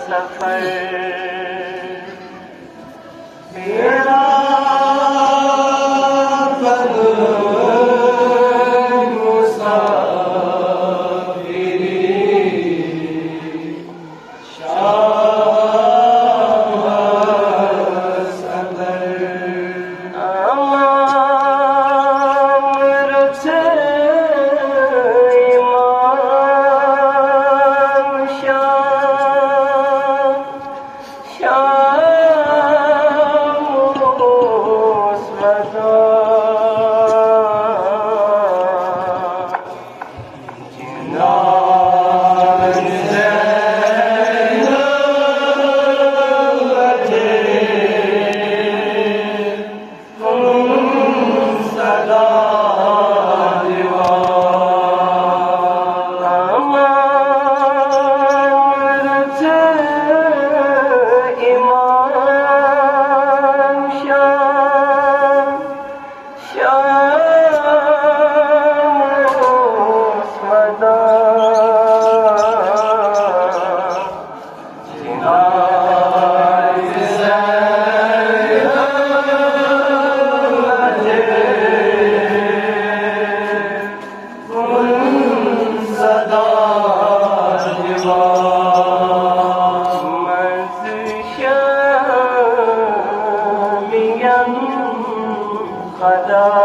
सफर मेरा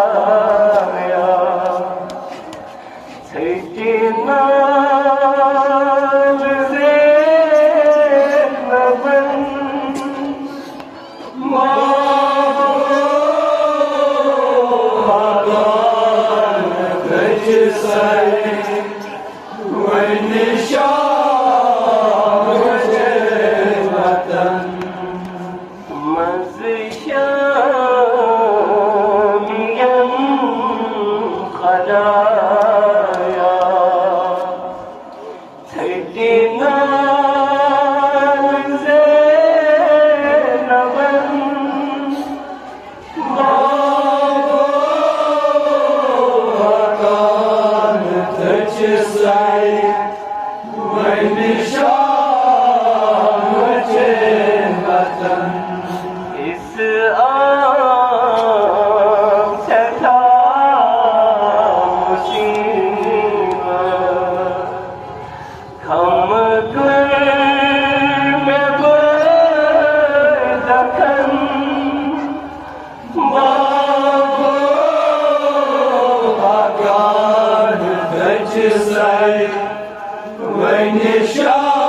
خدايا سيدنا بزينب ما كان تجسي والنشاط جيبة خدايا سيدنا زينب ما كانت تجسي والنشاط جيبة when you shout,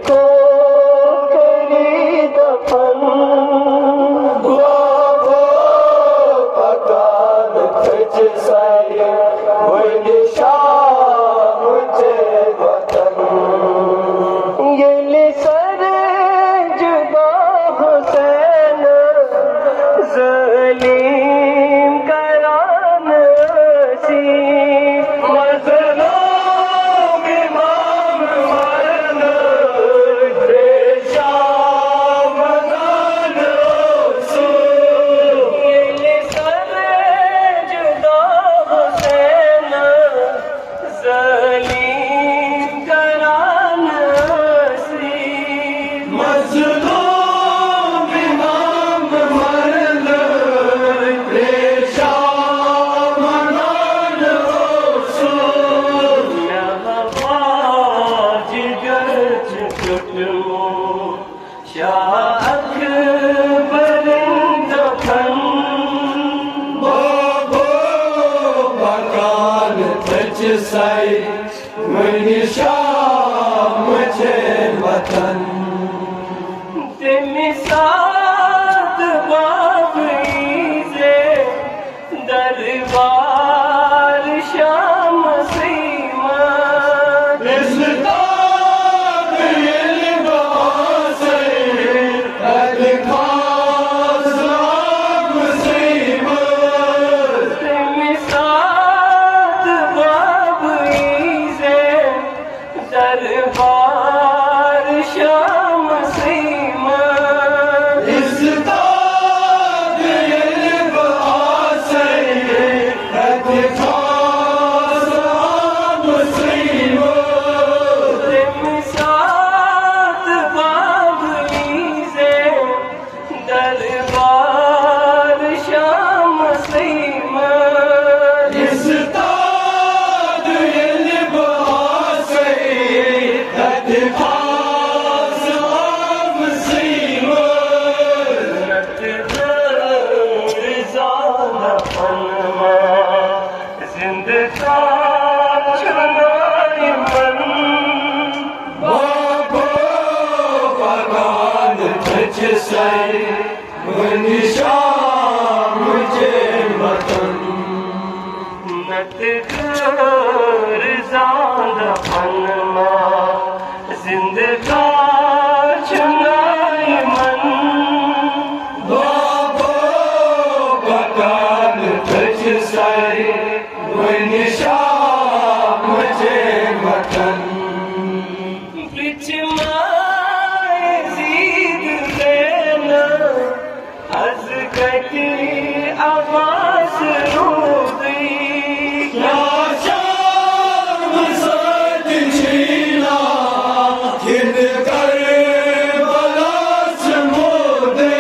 को करी दफन वो पकान तुझ साए वही निशान मुझे वतन ये निसर जुदा हुसैन ज़लीम करान सी मज़लूम इमाम मरन पेशाब मदान रसूल ये निसर जुदा हुसैन ज़लीम करान सी मज़लूम इमाम मरन पेशाब मदान रसूल नवाज गर्ज टुटमो शाह अकबर दफन वो पकान तुझ साए वही शाह मुझे वतन मिसाद बाबीज़े दरबार शाम सीमा इस ताब ये लिबास अदखास आब सीमा मिसाद बाबीज़े दरबार शाम सीमा इस ताब ये लिबास अदखास आब सीमा मिसाद बाबीज़े दरबार शाम सीमा इस ताब ये लिबास अदखास आब सीमा जिंदगा चुनाई मन बाबो पकान तुझ साए वही निशान मुझे वतन नत घर ज़ादा फनमा जिंदगा चुनाई मन बाबो पकान तुझ साए वही निशान मुझे वतन बिच माए ज़ीद लेना हज़ कटी आवाज़ रूदी क्या शाम सद छीना किन कर बलास मोदे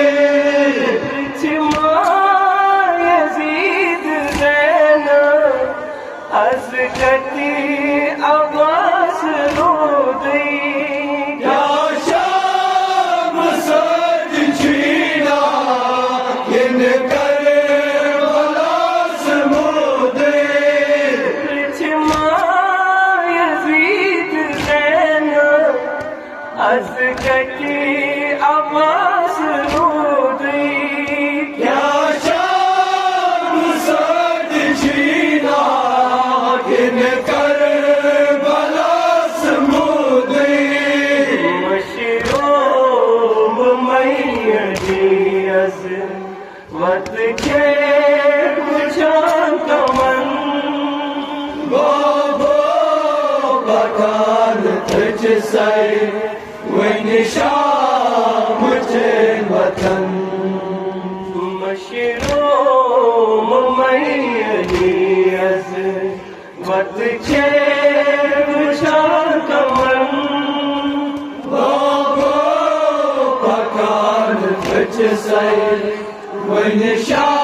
बिच माए ज़ीद लेना हज़ कटी आवाज़ रूदी क्या शाम सद छीना किन कर बलास मोदे बिच माए ज़ीद लेना हज़ कटी आवाज़ रूदी क्या शाम सद छीना किन कर बलास मोदे मशरूम मैयदी अज़मत के पुछां कमन बाबो पकान तुझ साए वही निशान मुझे वतन मशरूम मैयदी अज़मत के पुछां कमन बाबो पकान तुझ साए वही निशान